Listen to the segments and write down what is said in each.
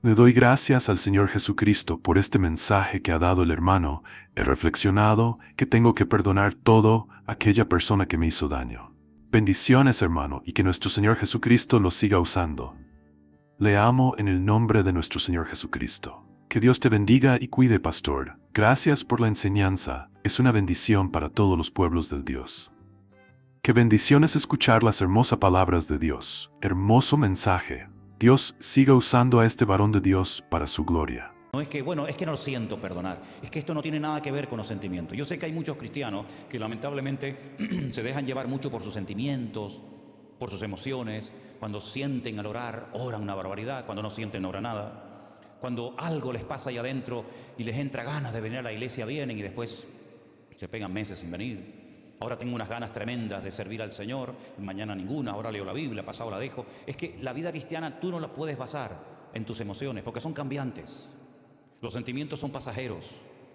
Le doy gracias al Señor Jesucristo por este mensaje que ha dado el hermano. He reflexionado que tengo que perdonar todo aquella persona que me hizo daño. Bendiciones, hermano, y que nuestro Señor Jesucristo lo siga usando. Le amo en el nombre de nuestro Señor Jesucristo. Que Dios te bendiga y cuide, pastor. Gracias por la enseñanza. Es una bendición para todos los pueblos del Dios. Qué bendición es escuchar las hermosas palabras de Dios. Hermoso mensaje. Dios siga usando a este varón de Dios para su gloria. No es que, bueno, es que no lo siento perdonar. Es que esto no tiene nada que ver con los sentimientos. Yo sé que hay muchos cristianos que lamentablemente se dejan llevar mucho por sus sentimientos, por sus emociones. Cuando sienten al orar, oran una barbaridad. Cuando no sienten, no oran nada. Cuando algo les pasa ahí adentro y les entra ganas de venir a la iglesia, vienen y después se pegan meses sin venir. Ahora tengo unas ganas tremendas de servir al Señor, mañana ninguna, ahora leo la Biblia, pasado la dejo. Es que la vida cristiana tú no la puedes basar en tus emociones, porque son cambiantes. Los sentimientos son pasajeros,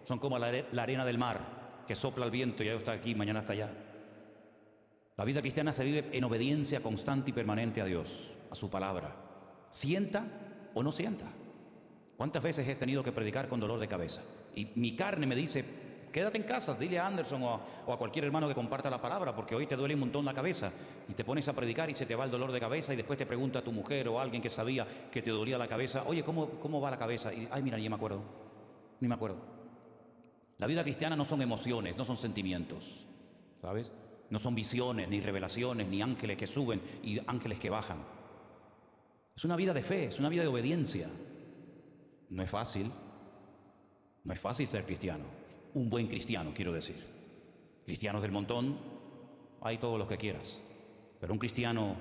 son como la arena del mar, que sopla el viento y hoy está aquí, mañana está allá. La vida cristiana se vive en obediencia constante y permanente a Dios, a su palabra. Sienta o no sienta. ¿Cuántas veces he tenido que predicar con dolor de cabeza? Y mi carne me dice, quédate en casa, dile a Anderson o a cualquier hermano que comparta la palabra, porque hoy te duele un montón la cabeza. Y te pones a predicar y se te va el dolor de cabeza y después te pregunta a tu mujer o a alguien que sabía que te dolía la cabeza, oye, ¿cómo va la cabeza? Y, ay, mira, ni me acuerdo, ni me acuerdo. La vida cristiana no son emociones, no son sentimientos, ¿sabes? No son visiones, ni revelaciones, ni ángeles que suben y ángeles que bajan. Es una vida de fe, es una vida de obediencia. No es fácil ser cristiano. Un buen cristiano, quiero decir. Cristianos del montón, hay todos los que quieras. Pero un cristiano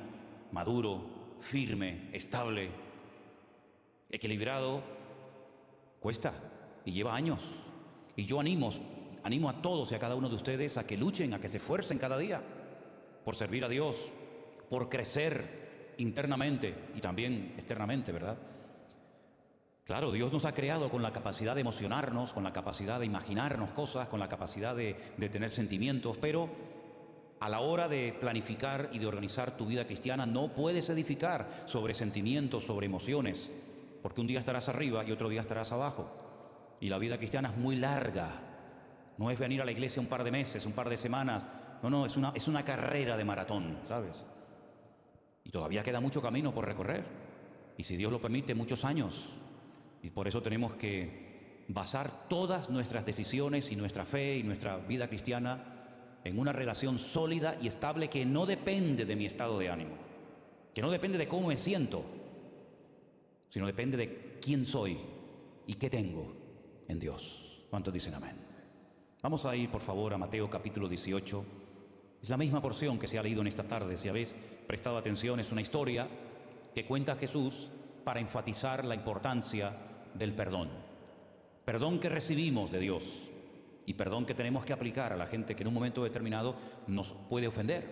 maduro, firme, estable, equilibrado, cuesta y lleva años. Y yo animo a todos y a cada uno de ustedes a que luchen, a que se esfuercen cada día por servir a Dios, por crecer internamente y también externamente, ¿verdad? Claro, Dios nos ha creado con la capacidad de emocionarnos, con la capacidad de imaginarnos cosas, con la capacidad de tener sentimientos, pero a la hora de planificar y de organizar tu vida cristiana no puedes edificar sobre sentimientos, sobre emociones, porque un día estarás arriba y otro día estarás abajo. Y la vida cristiana es muy larga, no es venir a la iglesia un par de meses, un par de semanas, no, es una carrera de maratón, ¿sabes? Y todavía queda mucho camino por recorrer, y si Dios lo permite, muchos años. Y por eso tenemos que basar todas nuestras decisiones y nuestra fe y nuestra vida cristiana en una relación sólida y estable que no depende de mi estado de ánimo, que no depende de cómo me siento, sino depende de quién soy y qué tengo en Dios. ¿Cuántos dicen amén? Vamos a ir, por favor, a Mateo capítulo 18. Es la misma porción que se ha leído en esta tarde. Si habéis prestado atención, es una historia que cuenta Jesús para enfatizar la importancia del perdón. Perdón que recibimos de Dios y perdón que tenemos que aplicar a la gente que en un momento determinado nos puede ofender.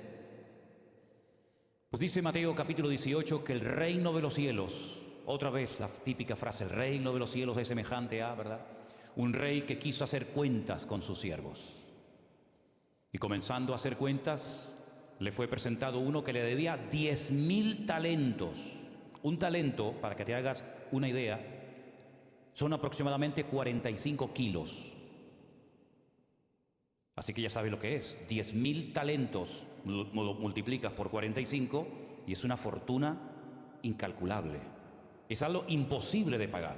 Pues dice Mateo capítulo 18 que el reino de los cielos, otra vez la típica frase, el reino de los cielos es semejante a, ¿verdad? Un rey que quiso hacer cuentas con sus siervos. Y comenzando a hacer cuentas, le fue presentado uno que le debía 10,000 talentos. Un talento, para que te hagas una idea, son aproximadamente 45 kilos. Así que ya sabes lo que es. 10,000 talentos lo multiplicas por 45 y es una fortuna incalculable. Es algo imposible de pagar.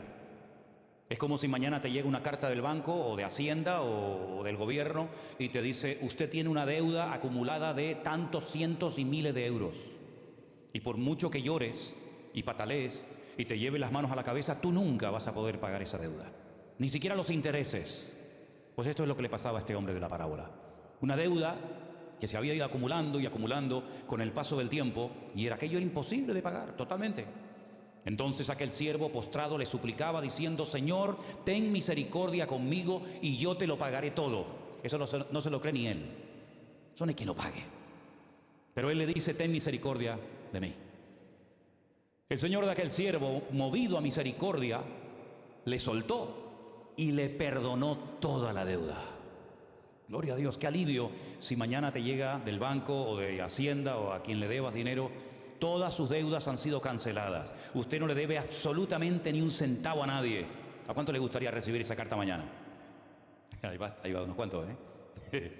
Es como si mañana te llega una carta del banco o de Hacienda o del gobierno y te dice, usted tiene una deuda acumulada de tantos cientos y miles de euros. Y por mucho que llores y patalees y te lleves las manos a la cabeza, tú nunca vas a poder pagar esa deuda, ni siquiera los intereses. Pues esto es lo que le pasaba a este hombre de la parábola. Una deuda que se había ido acumulando y acumulando con el paso del tiempo y aquello era imposible de pagar totalmente. Entonces aquel siervo postrado le suplicaba diciendo, Señor, ten misericordia conmigo y yo te lo pagaré todo. Eso no se lo cree ni él. Eso no hay quien lo pague. Pero él le dice, ten misericordia de mí. El señor de aquel siervo, movido a misericordia, le soltó y le perdonó toda la deuda. Gloria a Dios, qué alivio si mañana te llega del banco o de Hacienda o a quien le debas dinero todas sus deudas han sido canceladas. Usted no le debe absolutamente ni un centavo a nadie. ¿A cuánto le gustaría recibir esa carta mañana? Ahí va unos cuantos, ¿eh?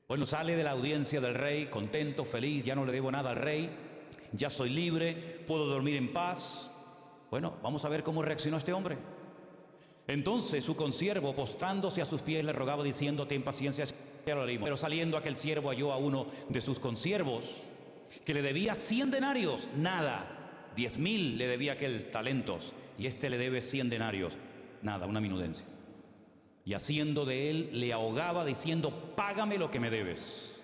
Bueno, sale de la audiencia del rey, contento, feliz, ya no le debo nada al rey, ya soy libre, puedo dormir en paz. Bueno, vamos a ver cómo reaccionó este hombre. Entonces su consiervo, postrándose a sus pies, le rogaba diciendo: ten paciencia, ya lo leímos. Pero saliendo aquel siervo halló a uno de sus consiervos que le debía 100 denarios, nada. 10.000 le debía aquel talentos, y este le debe 100 denarios, nada, una minudencia. Y haciendo de él, le ahogaba diciendo: págame lo que me debes.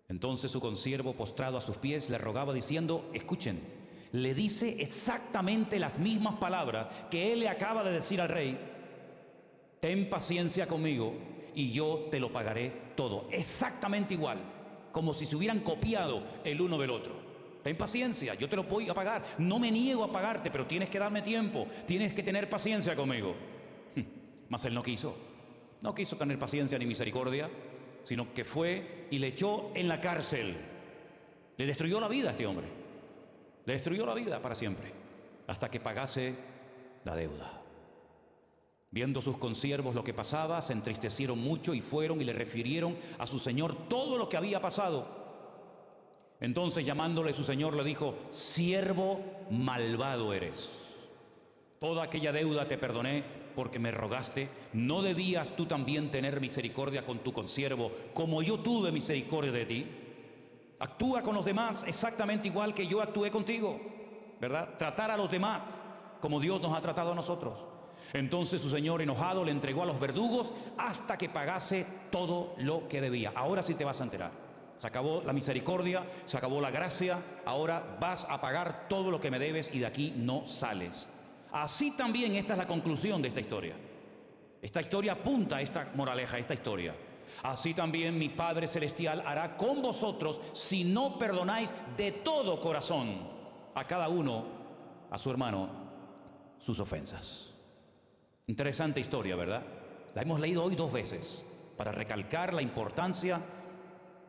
Entonces su consiervo, postrado a sus pies, le rogaba diciendo: escuchen, le dice exactamente las mismas palabras que él le acaba de decir al rey: ten paciencia conmigo y yo te lo pagaré todo. Exactamente igual, como si se hubieran copiado el uno del otro. Ten paciencia, yo te lo voy a pagar. No me niego a pagarte, pero tienes que darme tiempo, tienes que tener paciencia conmigo. Mas él no quiso tener paciencia ni misericordia, sino que fue y le echó en la cárcel. Le destruyó la vida a este hombre. Le destruyó la vida para siempre, hasta que pagase la deuda. Viendo sus consiervos lo que pasaba, se entristecieron mucho y fueron y le refirieron a su señor todo lo que había pasado. Entonces, llamándole su señor, le dijo: siervo malvado eres. Toda aquella deuda te perdoné porque me rogaste. ¿No debías tú también tener misericordia con tu consiervo, como yo tuve misericordia de ti? Actúa con los demás exactamente igual que yo actué contigo, ¿verdad? Tratar a los demás como Dios nos ha tratado a nosotros. Entonces su señor, enojado, le entregó a los verdugos hasta que pagase todo lo que debía. Ahora sí te vas a enterar. Se acabó la misericordia, se acabó la gracia. Ahora vas a pagar todo lo que me debes y de aquí no sales. Así también esta es la conclusión de esta historia. Esta historia apunta a esta moraleja, a esta historia. Así también mi Padre Celestial hará con vosotros si no perdonáis de todo corazón a cada uno, a su hermano, sus ofensas. Interesante historia, ¿verdad? La hemos leído hoy 2 veces para recalcar la importancia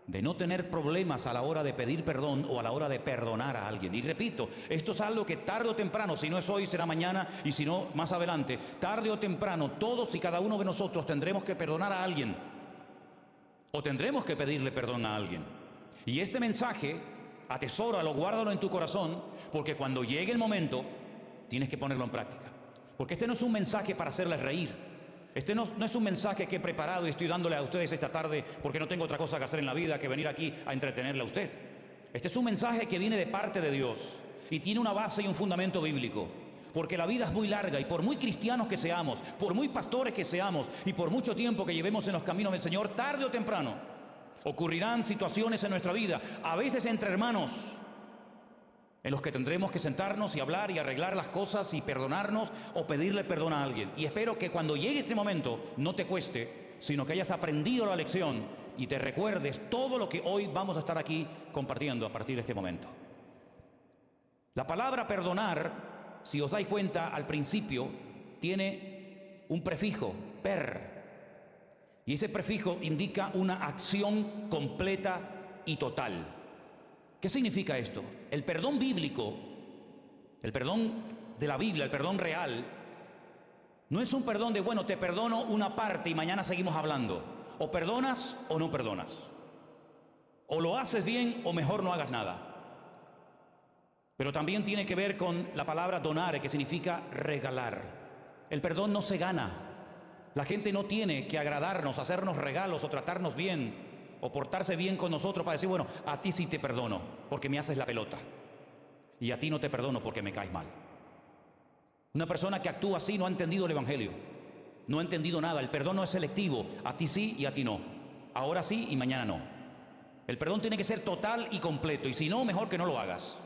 de no tener problemas a la hora de pedir perdón o a la hora de perdonar a alguien. Y repito, esto es algo que tarde o temprano, si no es hoy, será mañana, y si no, más adelante, tarde o temprano, todos y cada uno de nosotros tendremos que perdonar a alguien, o tendremos que pedirle perdón a alguien. Y este mensaje, atesóralo, guárdalo en tu corazón, porque cuando llegue el momento, tienes que ponerlo en práctica. Porque este no es un mensaje para hacerles reír. Este no es un mensaje que he preparado y estoy dándole a ustedes esta tarde porque no tengo otra cosa que hacer en la vida que venir aquí a entretenerle a usted. Este es un mensaje que viene de parte de Dios y tiene una base y un fundamento bíblico. Porque la vida es muy larga y por muy cristianos que seamos, por muy pastores que seamos y por mucho tiempo que llevemos en los caminos del Señor, tarde o temprano ocurrirán situaciones en nuestra vida, a veces entre hermanos, en los que tendremos que sentarnos y hablar y arreglar las cosas y perdonarnos o pedirle perdón a alguien. Y espero que cuando llegue ese momento no te cueste, sino que hayas aprendido la lección y te recuerdes todo lo que hoy vamos a estar aquí compartiendo a partir de este momento. La palabra perdonar, si os dais cuenta, al principio tiene un prefijo, per. Y ese prefijo indica una acción completa y total. ¿Qué significa esto? El perdón bíblico, el perdón de la Biblia, el perdón real, no es un perdón de, bueno, te perdono una parte y mañana seguimos hablando. O perdonas o no perdonas. O lo haces bien o mejor no hagas nada. Pero también tiene que ver con la palabra donare, que significa regalar. El perdón no se gana. La gente no tiene que agradarnos, hacernos regalos o tratarnos bien o portarse bien con nosotros para decir, bueno, a ti sí te perdono porque me haces la pelota y a ti no te perdono porque me caes mal. Una persona que actúa así no ha entendido el Evangelio, no ha entendido nada. El perdón no es selectivo, a ti sí y a ti no, ahora sí y mañana no. El perdón tiene que ser total y completo, y si no, mejor que no lo hagas.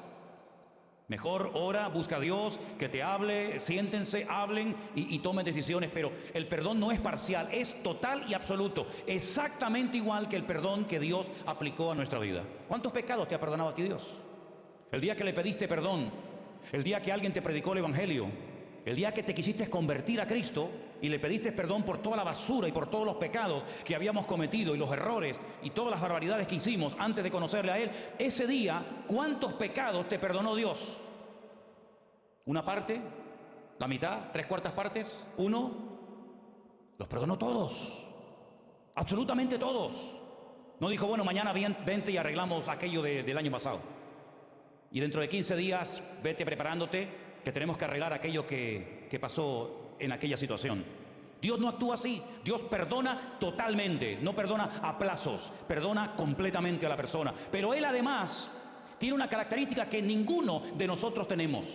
Mejor ora, busca a Dios, que te hable, siéntense, hablen y tomen decisiones. Pero el perdón no es parcial, es total y absoluto. Exactamente igual que el perdón que Dios aplicó a nuestra vida. ¿Cuántos pecados te ha perdonado a ti Dios? El día que le pediste perdón, el día que alguien te predicó el Evangelio, el día que te quisiste convertir a Cristo, y le pediste perdón por toda la basura y por todos los pecados que habíamos cometido y los errores y todas las barbaridades que hicimos antes de conocerle a Él, ese día, ¿cuántos pecados te perdonó Dios? ¿Una parte? ¿La mitad? ¿3/4 partes? ¿1? Los perdonó todos. Absolutamente todos. No dijo, bueno, mañana vente y arreglamos aquello del año pasado. Y dentro de 15 días, vete preparándote, que tenemos que arreglar aquello que pasó en aquella situación. Dios no actúa así. Dios perdona totalmente, no perdona a plazos, perdona completamente a la persona. Pero Él además tiene una característica que ninguno de nosotros tenemos,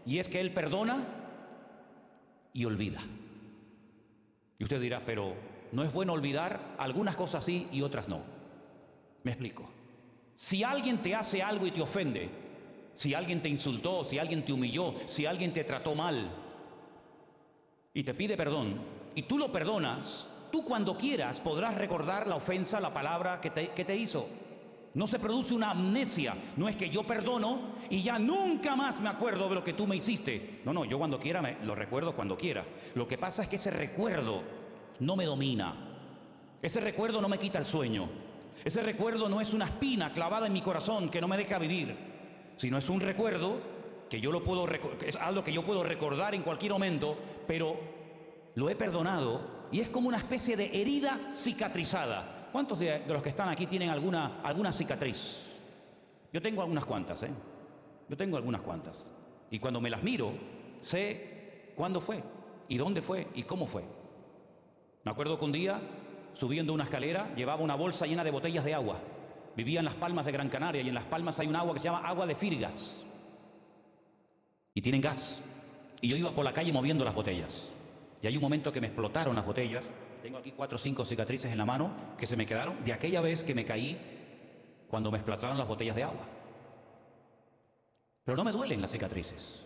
y es que Él perdona y olvida. Y usted dirá, pero no es bueno olvidar, algunas cosas sí y otras no. Me explico. Si alguien te hace algo y te ofende, si alguien te insultó, si alguien te humilló, si alguien te trató mal y te pide perdón y tú lo perdonas, tú cuando quieras podrás recordar la ofensa, la palabra que te hizo. No se produce una amnesia. No es que yo perdono y ya nunca más me acuerdo de lo que tú me hiciste. No, yo cuando quiera lo recuerdo cuando quiera. Lo que pasa es que ese recuerdo no me domina. Ese recuerdo no me quita el sueño. Ese recuerdo no es una espina clavada en mi corazón que no me deja vivir, sino es un recuerdo que es algo que yo puedo recordar en cualquier momento, pero lo he perdonado y es como una especie de herida cicatrizada. ¿Cuántos de los que están aquí tienen alguna cicatriz? Yo tengo algunas cuantas, Yo tengo algunas cuantas. Y cuando me las miro, sé cuándo fue, y dónde fue, y cómo fue. Me acuerdo que un día, subiendo una escalera, llevaba una bolsa llena de botellas de agua. Vivía en Las Palmas de Gran Canaria, y en Las Palmas hay un agua que se llama agua de Firgas. Y tienen gas. Y yo iba por la calle moviendo las botellas. Y hay un momento que me explotaron las botellas. Tengo aquí 4 o 5 cicatrices en la mano que se me quedaron de aquella vez que me caí cuando me explotaron las botellas de agua. Pero no me duelen las cicatrices.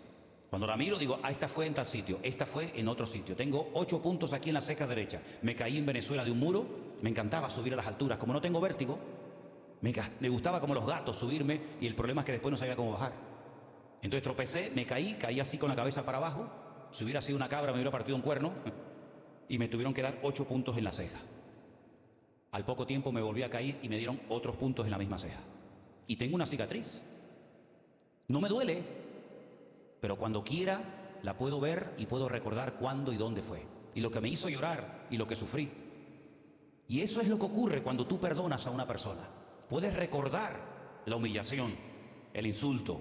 Cuando la miro digo, esta fue en tal sitio, esta fue en otro sitio. Tengo 8 puntos aquí en la ceja derecha. Me caí en Venezuela de un muro. Me encantaba subir a las alturas. Como no tengo vértigo, me gustaba como los gatos subirme, y el problema es que después no sabía cómo bajar. Entonces tropecé, me caí así con la cabeza para abajo. Si hubiera sido una cabra me hubiera partido un cuerno. Y me tuvieron que dar 8 puntos en la ceja. Al poco tiempo me volví a caer y me dieron otros puntos en la misma ceja. Y tengo una cicatriz. No me duele, pero cuando quiera la puedo ver y puedo recordar cuándo y dónde fue. Y lo que me hizo llorar y lo que sufrí. Y eso es lo que ocurre cuando tú perdonas a una persona. Puedes recordar la humillación, el insulto,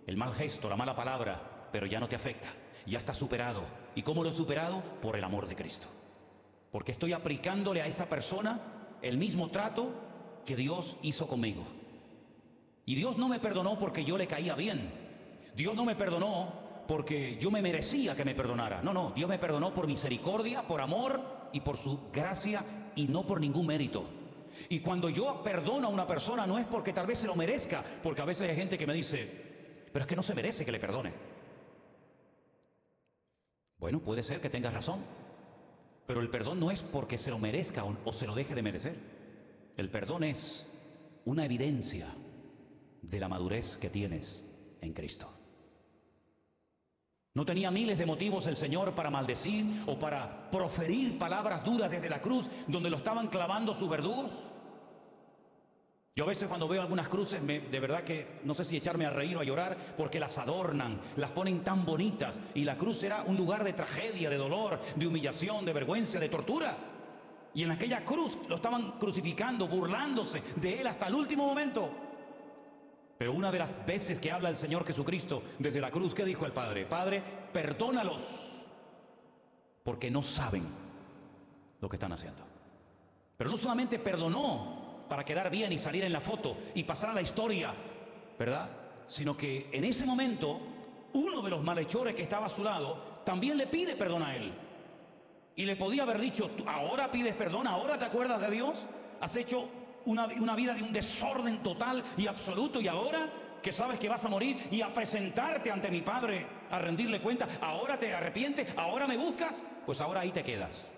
el mal gesto, la mala palabra, pero ya no te afecta. Ya está superado. ¿Y cómo lo he superado? Por el amor de Cristo. Porque estoy aplicándole a esa persona el mismo trato que Dios hizo conmigo. Y Dios no me perdonó porque yo le caía bien. Dios no me perdonó porque yo me merecía que me perdonara. No, Dios me perdonó por misericordia, por amor y por su gracia, y no por ningún mérito. Y cuando yo perdono a una persona no es porque tal vez se lo merezca, porque a veces hay gente que me dice, pero es que no se merece que le perdone. Bueno, puede ser que tengas razón, pero el perdón no es porque se lo merezca o se lo deje de merecer. El perdón es una evidencia de la madurez que tienes en Cristo. ¿No tenía miles de motivos el Señor para maldecir o para proferir palabras duras desde la cruz donde lo estaban clavando sus verdugos? Yo a veces cuando veo algunas cruces, de verdad que no sé si echarme a reír o a llorar, porque las adornan, las ponen tan bonitas, y la cruz era un lugar de tragedia, de dolor, de humillación, de vergüenza, de tortura. Y en aquella cruz lo estaban crucificando, burlándose de Él hasta el último momento. Pero una de las veces que habla el Señor Jesucristo desde la cruz, ¿qué dijo el Padre? Padre, perdónalos, porque no saben lo que están haciendo. Pero no solamente perdonó para quedar bien y salir en la foto y pasar a la historia, ¿verdad? Sino que en ese momento, uno de los malhechores que estaba a su lado también le pide perdón a él. Y le podía haber dicho, ahora pides perdón, ahora te acuerdas de Dios, has hecho una vida de un desorden total y absoluto, y ahora que sabes que vas a morir y a presentarte ante mi Padre a rendirle cuenta, ahora te arrepientes, ahora me buscas, pues ahora ahí te quedas.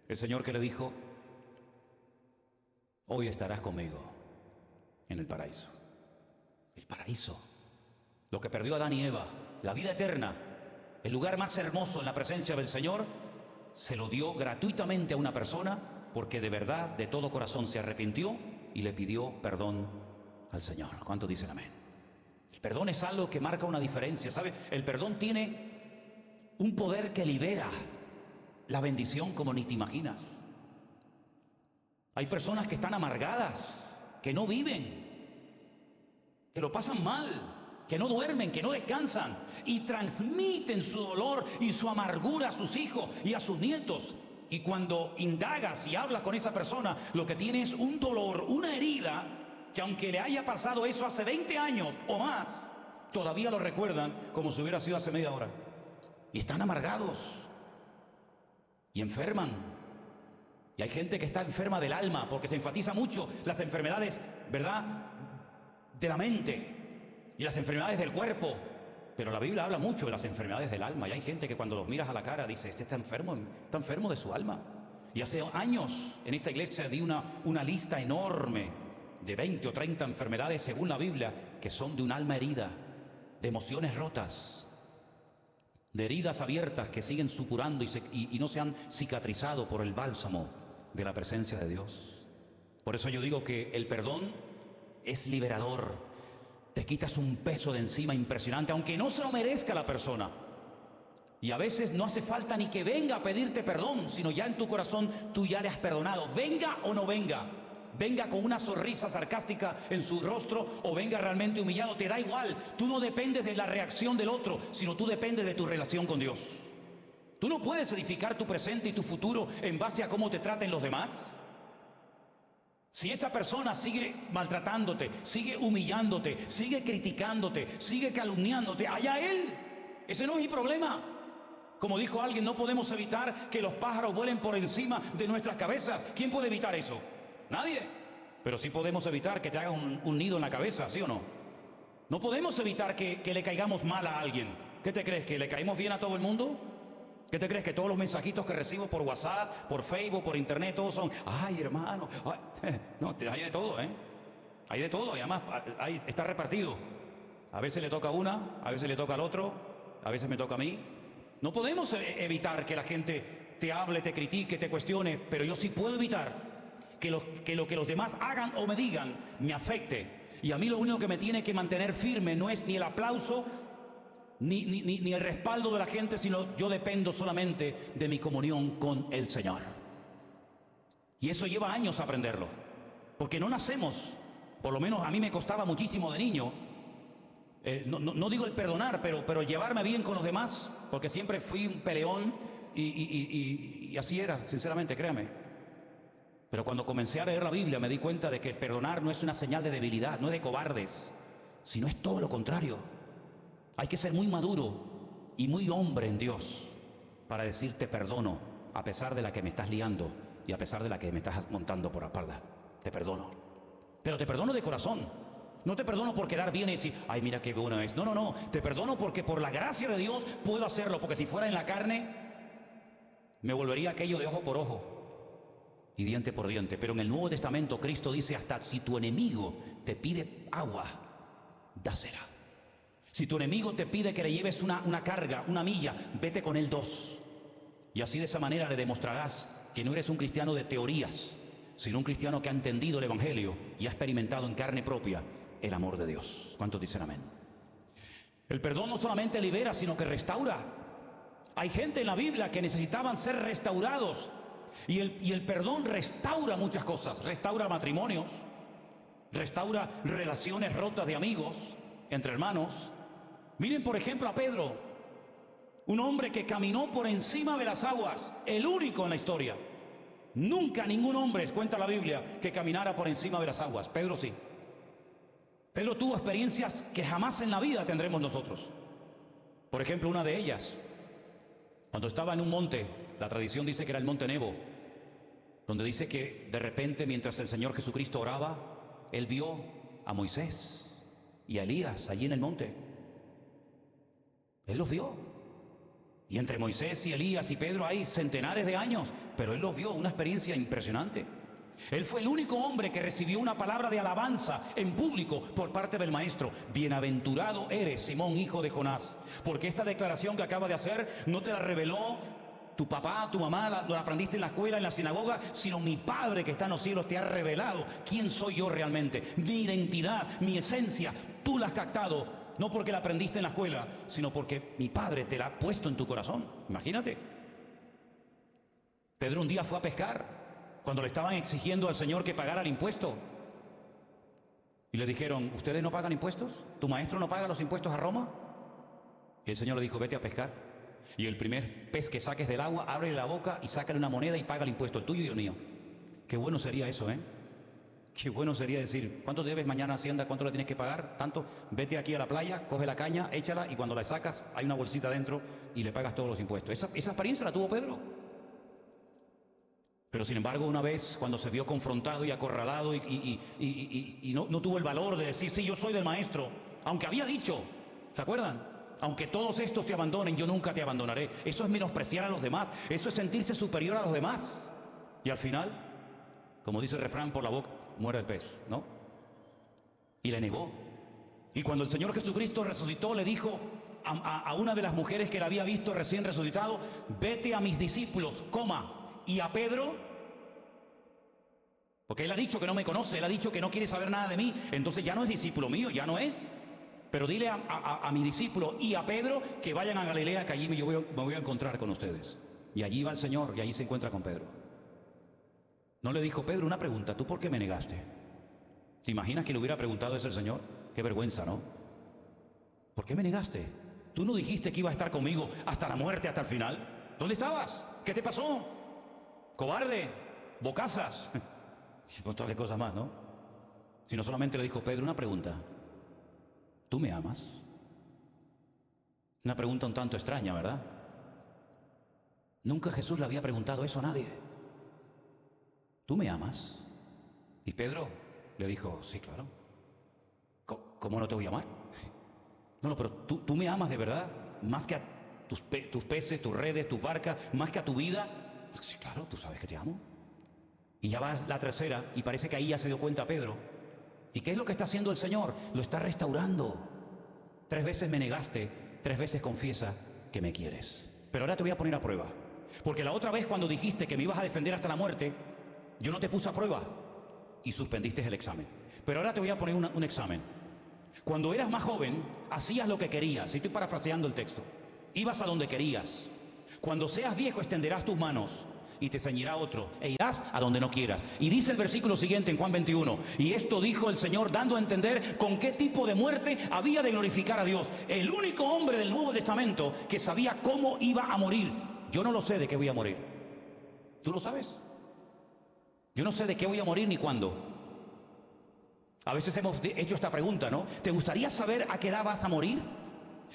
El Señor que le dijo, hoy estarás conmigo en el paraíso. El paraíso. Lo que perdió Adán y Eva, la vida eterna, el lugar más hermoso en la presencia del Señor, se lo dio gratuitamente a una persona porque de verdad, de todo corazón se arrepintió y le pidió perdón al Señor. ¿Cuántos dicen amén? El perdón es algo que marca una diferencia, ¿sabe? El perdón tiene un poder que libera la bendición como ni te imaginas. Hay personas que están amargadas, que no viven, que lo pasan mal, que no duermen, que no descansan y transmiten su dolor y su amargura a sus hijos y a sus nietos. Y cuando indagas y hablas con esa persona, lo que tiene es un dolor, una herida, que aunque le haya pasado eso hace 20 años o más, todavía lo recuerdan como si hubiera sido hace media hora. Y están amargados y enferman. Y hay gente que está enferma del alma porque se enfatiza mucho las enfermedades, ¿verdad?, de la mente y las enfermedades del cuerpo. Pero la Biblia habla mucho de las enfermedades del alma. Y hay gente que cuando los miras a la cara dice, este está enfermo de su alma. Y hace años en esta iglesia di una lista enorme de 20 o 30 enfermedades según la Biblia que son de un alma herida, de emociones rotas, de heridas abiertas que siguen supurando y no se han cicatrizado por el bálsamo de la presencia de Dios. Por eso yo digo que el perdón es liberador. Te quitas un peso de encima impresionante, aunque no se lo merezca la persona. Y a veces no hace falta ni que venga a pedirte perdón, sino ya en tu corazón tú ya le has perdonado. Venga o no venga, venga con una sonrisa sarcástica en su rostro o venga realmente humillado, te da igual. Tú no dependes de la reacción del otro, sino tú dependes de tu relación con Dios. Tú no puedes edificar tu presente y tu futuro en base a cómo te traten los demás. Si esa persona sigue maltratándote, sigue humillándote, sigue criticándote, sigue calumniándote, allá él. Ese no es mi problema. Como dijo alguien, no podemos evitar que los pájaros vuelen por encima de nuestras cabezas. ¿Quién puede evitar eso? Nadie. Pero sí podemos evitar que te hagan un nido en la cabeza, ¿sí o no? No podemos evitar que le caigamos mal a alguien. ¿Qué te crees? ¿Que le caemos bien a todo el mundo? ¿Qué te crees? Que todos los mensajitos que recibo por WhatsApp, por Facebook, por internet, todos son, ay hermano, ay. No, hay de todo, ¿eh? Hay de todo y además está repartido. A veces le toca a una, a veces le toca al otro, a veces me toca a mí. No podemos evitar que la gente te hable, te critique, te cuestione, pero yo sí puedo evitar que lo que los demás hagan o me digan me afecte. Y a mí lo único que me tiene que mantener firme no es ni el aplauso, ni el respaldo de la gente, sino yo dependo solamente de mi comunión con el Señor. Y eso lleva años aprenderlo, porque no nacemos, por lo menos a mí me costaba muchísimo de niño, no digo el perdonar, pero el llevarme bien con los demás, porque siempre fui un peleón y así era, sinceramente, créame. Pero cuando comencé a leer la Biblia me di cuenta de que perdonar no es una señal de debilidad, no es de cobardes, sino es todo lo contrario. Hay que ser muy maduro y muy hombre en Dios para decir te perdono a pesar de la que me estás liando y a pesar de la que me estás montando por la espalda. Te perdono. Pero te perdono de corazón. No te perdono por quedar bien y decir, ay, mira qué bueno es. No. Te perdono porque por la gracia de Dios puedo hacerlo. Porque si fuera en la carne, me volvería aquello de ojo por ojo y diente por diente. Pero en el Nuevo Testamento Cristo dice, hasta si tu enemigo te pide agua, dásela. Si tu enemigo te pide que le lleves una carga, una milla, vete con él 2. Y así de esa manera le demostrarás que no eres un cristiano de teorías, sino un cristiano que ha entendido el Evangelio y ha experimentado en carne propia el amor de Dios. ¿Cuántos dicen amén? El perdón no solamente libera, sino que restaura. Hay gente en la Biblia que necesitaban ser restaurados. Y el perdón restaura muchas cosas. Restaura matrimonios, restaura relaciones rotas de amigos, entre hermanos. Miren por ejemplo a Pedro, un hombre que caminó por encima de las aguas, el único en la historia. Nunca ningún hombre, cuenta la Biblia, que caminara por encima de las aguas. Pedro sí. Pedro tuvo experiencias que jamás en la vida tendremos nosotros. Por ejemplo, una de ellas, cuando estaba en un monte, la tradición dice que era el monte Nebo, donde dice que de repente mientras el Señor Jesucristo oraba, él vio a Moisés y a Elías allí en el monte. Él los vio. Y entre Moisés y Elías y Pedro hay centenares de años, pero él los vio, una experiencia impresionante. Él fue el único hombre que recibió una palabra de alabanza en público por parte del maestro. Bienaventurado eres, Simón, hijo de Jonás, porque esta declaración que acaba de hacer no te la reveló tu papá, tu mamá, la aprendiste en la escuela, en la sinagoga, sino mi Padre que está en los cielos te ha revelado quién soy yo realmente, mi identidad, mi esencia. Tú la has captado, no porque la aprendiste en la escuela, sino porque mi Padre te la ha puesto en tu corazón. Imagínate. Pedro un día fue a pescar cuando le estaban exigiendo al Señor que pagara el impuesto. Y le dijeron, ¿ustedes no pagan impuestos? ¿Tu maestro no paga los impuestos a Roma? Y el Señor le dijo, vete a pescar. Y el primer pez que saques del agua, ábrele la boca y sácale una moneda y paga el impuesto, el tuyo y el mío. Qué bueno sería eso, ¿eh? Qué bueno sería decir, ¿cuánto debes mañana a Hacienda? ¿Cuánto le tienes que pagar? Tanto, vete aquí a la playa, coge la caña, échala y cuando la sacas hay una bolsita dentro y le pagas todos los impuestos. Esa experiencia la tuvo Pedro. Pero sin embargo, una vez cuando se vio confrontado y acorralado y no tuvo el valor de decir, sí, yo soy del maestro, aunque había dicho, ¿se acuerdan? Aunque todos estos te abandonen, yo nunca te abandonaré. Eso es menospreciar a los demás, eso es sentirse superior a los demás. Y al final, como dice el refrán, por la boca muere el pez, ¿no? Y le negó. Y cuando el Señor Jesucristo resucitó, le dijo a una de las mujeres que la había visto recién resucitado, vete a mis discípulos, coma. Y a Pedro, porque él ha dicho que no me conoce, él ha dicho que no quiere saber nada de mí, entonces ya no es discípulo mío, ya no es. Pero dile a mi discípulo y a Pedro que vayan a Galilea, que allí me voy a encontrar con ustedes. Y allí va el Señor y allí se encuentra con Pedro. No le dijo, Pedro, una pregunta, ¿tú por qué me negaste? ¿Te imaginas que le hubiera preguntado eso el Señor? Qué vergüenza, ¿no? ¿Por qué me negaste? ¿Tú no dijiste que ibas a estar conmigo hasta la muerte, hasta el final? ¿Dónde estabas? ¿Qué te pasó? Cobarde, bocazas, y un montón de cosas más, ¿no? Sino solamente le dijo, Pedro, una pregunta. ¿Tú me amas? Una pregunta un tanto extraña, ¿verdad? Nunca Jesús le había preguntado eso a nadie. ¿Tú me amas? Y Pedro le dijo, sí, claro. ¿Cómo no te voy a amar? No, pero tú me amas de verdad, más que a tus peces, tus redes, tus barcas, más que a tu vida. Sí, claro, tú sabes que te amo. Y ya va la tercera y parece que ahí ya se dio cuenta Pedro. ¿Y qué es lo que está haciendo el Señor? Lo está restaurando. 3 veces me negaste, 3 veces confiesa que me quieres. Pero ahora te voy a poner a prueba. Porque la otra vez cuando dijiste que me ibas a defender hasta la muerte, yo no te puse a prueba y suspendiste el examen. Pero ahora te voy a poner un examen. Cuando eras más joven, hacías lo que querías. Y estoy parafraseando el texto. Ibas a donde querías. Cuando seas viejo extenderás tus manos y te ceñirá otro e irás a donde no quieras. Y dice el versículo siguiente en Juan 21, y esto dijo el Señor dando a entender con qué tipo de muerte había de glorificar a Dios. El único hombre del Nuevo Testamento que sabía cómo iba a morir. Yo no lo sé de qué voy a morir. ¿Tú lo sabes? Yo no sé de qué voy a morir ni cuándo. A veces hemos hecho esta pregunta, ¿no? ¿Te gustaría saber a qué edad vas a morir?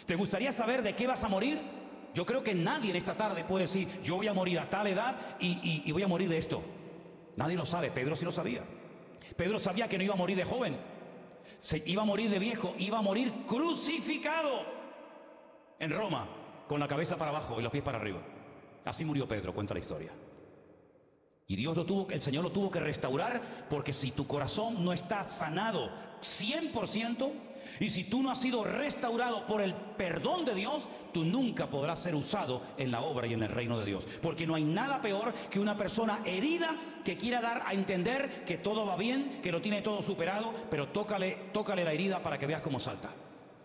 ¿Te gustaría saber de qué vas a morir? Yo creo que nadie en esta tarde puede decir, yo voy a morir a tal edad y voy a morir de esto. Nadie lo sabe, Pedro sí lo sabía. Pedro sabía que no iba a morir de joven, iba a morir de viejo, iba a morir crucificado en Roma, con la cabeza para abajo y los pies para arriba. Así murió Pedro, cuenta la historia. Y el Señor lo tuvo que restaurar, porque si tu corazón no está sanado 100%, y si tú no has sido restaurado por el perdón de Dios, tú nunca podrás ser usado en la obra y en el reino de Dios. Porque no hay nada peor que una persona herida que quiera dar a entender que todo va bien, que lo tiene todo superado, pero tócale la herida para que veas cómo salta.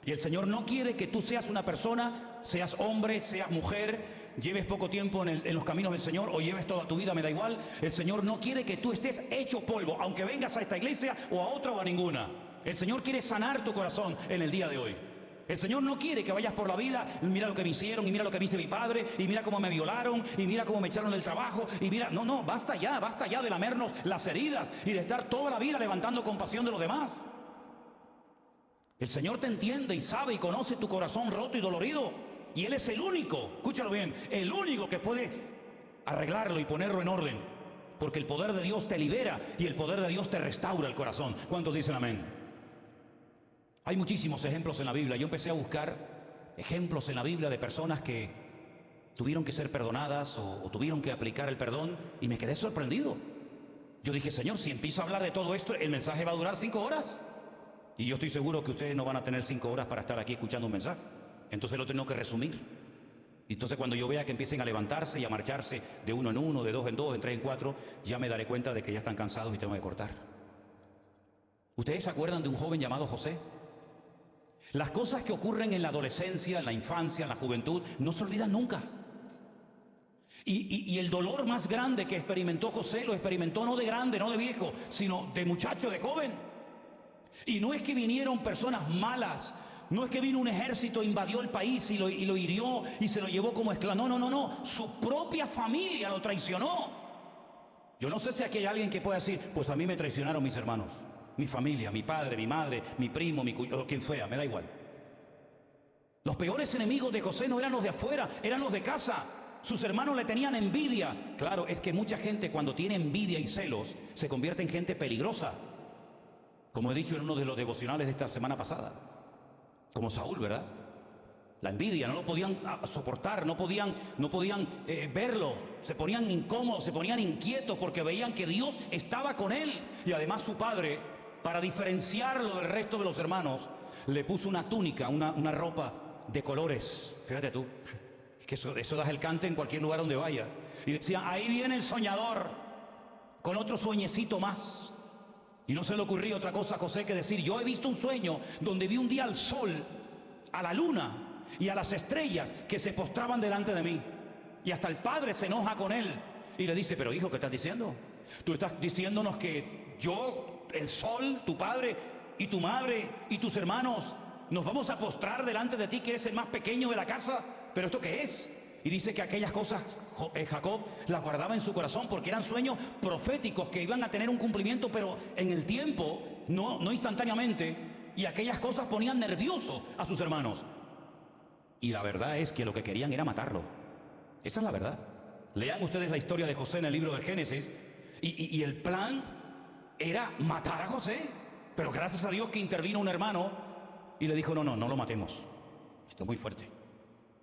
Y el Señor no quiere que tú seas una persona, seas hombre, seas mujer, lleves poco tiempo en los caminos del Señor o lleves toda tu vida, me da igual. El Señor no quiere que tú estés hecho polvo, aunque vengas a esta iglesia o a otra o a ninguna. El Señor quiere sanar tu corazón en el día de hoy. El Señor no quiere que vayas por la vida, mira lo que me hicieron, y mira lo que me hizo mi padre, y mira cómo me violaron, y mira cómo me echaron del trabajo, y mira, no, basta ya de lamernos las heridas y de estar toda la vida levantando compasión de los demás. El Señor te entiende y sabe y conoce tu corazón roto y dolorido. Y Él es el único, escúchalo bien, el único que puede arreglarlo y ponerlo en orden. Porque el poder de Dios te libera y el poder de Dios te restaura el corazón. ¿Cuántos dicen amén? Hay muchísimos ejemplos en la Biblia. Yo empecé a buscar ejemplos en la Biblia de personas que tuvieron que ser perdonadas o tuvieron que aplicar el perdón y me quedé sorprendido. Yo dije, Señor, si empiezo a hablar de todo esto, el mensaje va a durar 5 horas. Y yo estoy seguro que ustedes no van a tener 5 horas para estar aquí escuchando un mensaje. Entonces lo tengo que resumir. Entonces cuando yo vea que empiecen a levantarse y a marcharse de uno en uno, de dos en dos, en tres en cuatro, ya me daré cuenta de que ya están cansados y tengo que cortar. ¿Ustedes se acuerdan de un joven llamado José? Las cosas que ocurren en la adolescencia, en la infancia, en la juventud, no se olvidan nunca. Y el dolor más grande que experimentó José, lo experimentó no de grande, no de viejo, sino de muchacho, de joven. Y no es que vinieron personas malas, no es que vino un ejército, invadió el país y lo hirió y se lo llevó como esclavo. No. Su propia familia lo traicionó. Yo no sé si aquí hay alguien que pueda decir, pues a mí me traicionaron mis hermanos, mi familia, mi padre, mi madre, mi primo, mi cuñado, quien sea, me da igual. Los peores enemigos de José no eran los de afuera, eran los de casa. Sus hermanos le tenían envidia. Claro, es que mucha gente cuando tiene envidia y celos se convierte en gente peligrosa. Como he dicho en uno de los devocionales de esta semana pasada. Como Saúl, ¿verdad? La envidia, no lo podían soportar, no podían verlo. Se ponían incómodos, se ponían inquietos porque veían que Dios estaba con él. Y además su padre, para diferenciarlo del resto de los hermanos, le puso una túnica, una ropa de colores. Fíjate tú. Que eso das el cante en cualquier lugar donde vayas. Y decía, ahí viene el soñador con otro sueñecito más. Y no se le ocurrió otra cosa a José que decir, yo he visto un sueño donde vi un día al sol, a la luna y a las estrellas que se postraban delante de mí. Y hasta el padre se enoja con él y le dice, pero hijo, ¿qué estás diciendo? Tú estás diciéndonos que yo, el sol, tu padre y tu madre y tus hermanos nos vamos a postrar delante de ti que eres el más pequeño de la casa. ¿Pero esto qué es? Y dice que aquellas cosas Jacob las guardaba en su corazón porque eran sueños proféticos que iban a tener un cumplimiento, pero en el tiempo, no instantáneamente. Y aquellas cosas ponían nervioso a sus hermanos. Y la verdad es que lo que querían era matarlo. Esa es la verdad. Lean ustedes la historia de José en el libro de Génesis. Y el plan era matar a José. Pero gracias a Dios que intervino un hermano y le dijo, no lo matemos. Esto es muy fuerte.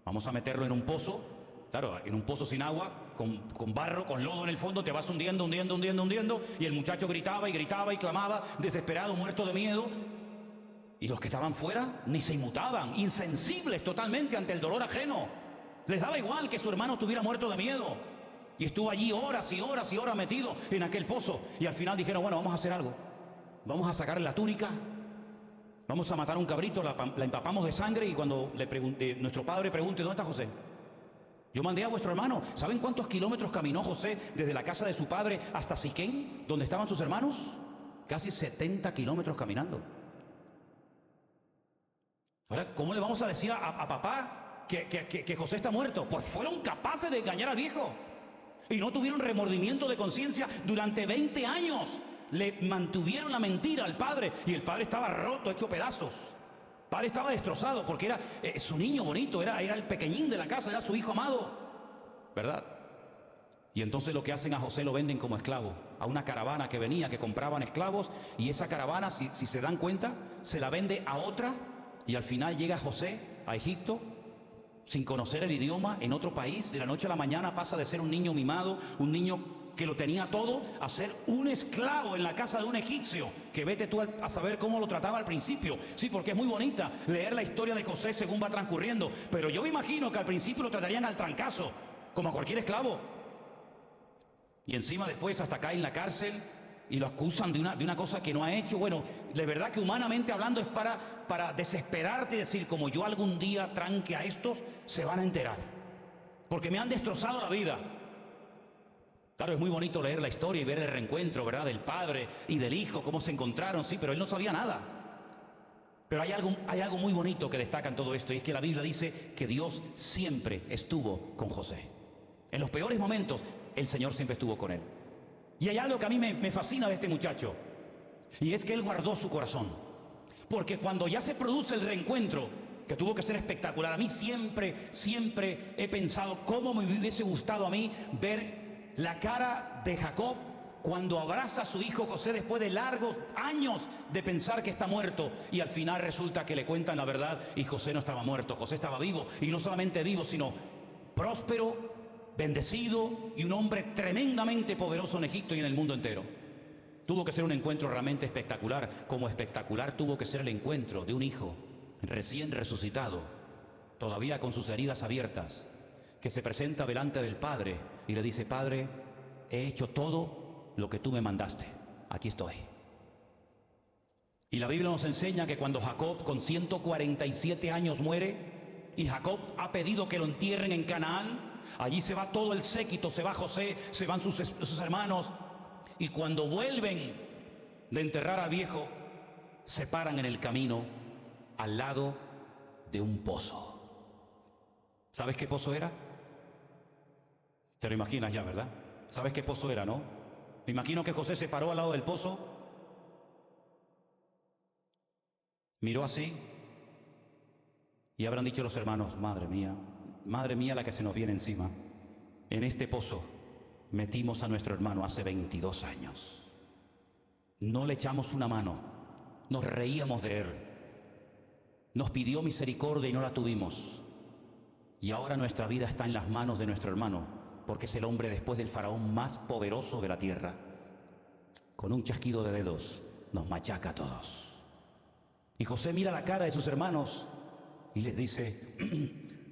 Vamos a meterlo en un pozo, claro, en un pozo sin agua, con barro, con lodo en el fondo, te vas hundiendo, y el muchacho gritaba y clamaba, desesperado, muerto de miedo. Y los que estaban fuera ni se inmutaban, insensibles totalmente ante el dolor ajeno. Les daba igual que su hermano estuviera muerto de miedo. Y estuvo allí horas y horas y horas metido en aquel pozo. Y al final dijeron, bueno, vamos a hacer algo. Vamos a sacarle la túnica. Vamos a matar a un cabrito, la empapamos de sangre y cuando nuestro padre pregunte, ¿dónde está José? Yo mandé a vuestro hermano. ¿Saben cuántos kilómetros caminó José desde la casa de su padre hasta Siquén, donde estaban sus hermanos? Casi 70 kilómetros caminando. Ahora, ¿cómo le vamos a decir a papá que José está muerto? Pues fueron capaces de engañar al viejo. Y no tuvieron remordimiento de conciencia durante 20 años. Le mantuvieron la mentira al padre y el padre estaba roto, hecho pedazos. El padre estaba destrozado porque era su niño bonito, era el pequeñín de la casa, era su hijo amado, ¿verdad? Y entonces lo que hacen a José lo venden como esclavo a una caravana que venía, que compraban esclavos, y esa caravana, si se dan cuenta, se la vende a otra y al final llega José a Egipto sin conocer el idioma, en otro país. De la noche a la mañana pasa de ser un niño mimado, un niño que lo tenía todo, a ser un esclavo en la casa de un egipcio, que vete tú a saber cómo lo trataba al principio. Sí, porque es muy bonita leer la historia de José según va transcurriendo, pero yo me imagino que al principio lo tratarían al trancazo, como a cualquier esclavo. Y encima después hasta cae en la cárcel y lo acusan de una cosa que no ha hecho. Bueno, de verdad que humanamente hablando es para desesperarte y decir, como yo algún día tranque a estos, se van a enterar, porque me han destrozado la vida. Claro, es muy bonito leer la historia y ver el reencuentro, ¿verdad? Del padre y del hijo, cómo se encontraron, sí, pero él no sabía nada. Pero hay algo muy bonito que destaca en todo esto, y es que la Biblia dice que Dios siempre estuvo con José. En los peores momentos, el Señor siempre estuvo con él. Y hay algo que a mí me fascina de este muchacho, y es que él guardó su corazón. Porque cuando ya se produce el reencuentro, que tuvo que ser espectacular, a mí siempre he pensado cómo me hubiese gustado a mí ver la cara de Jacob cuando abraza a su hijo José después de largos años de pensar que está muerto, y al final resulta que le cuentan la verdad y José no estaba muerto, José estaba vivo, y no solamente vivo, sino próspero, bendecido y un hombre tremendamente poderoso en Egipto y en el mundo entero. Tuvo que ser un encuentro realmente espectacular, como espectacular tuvo que ser el encuentro de un hijo recién resucitado, todavía con sus heridas abiertas, que se presenta delante del Padre y le dice: Padre, he hecho todo lo que tú me mandaste, aquí estoy. Y la Biblia nos enseña que cuando Jacob con 147 años muere, y Jacob ha pedido que lo entierren en Canaán, allí se va todo el séquito, se va José, se van sus hermanos, y cuando vuelven de enterrar al viejo, se paran en el camino al lado de un pozo. ¿Sabes qué pozo era? Te lo imaginas ya, ¿verdad? ¿Sabes qué pozo era, no? Me imagino que José se paró al lado del pozo, miró así, y habrán dicho los hermanos: madre mía la que se nos viene encima. En este pozo metimos a nuestro hermano hace 22 años. No le echamos una mano, nos reíamos de él. Nos pidió misericordia y no la tuvimos. Y ahora nuestra vida está en las manos de nuestro hermano, porque es el hombre después del faraón más poderoso de la tierra. Con un chasquido de dedos nos machaca a todos. Y José mira la cara de sus hermanos y les dice: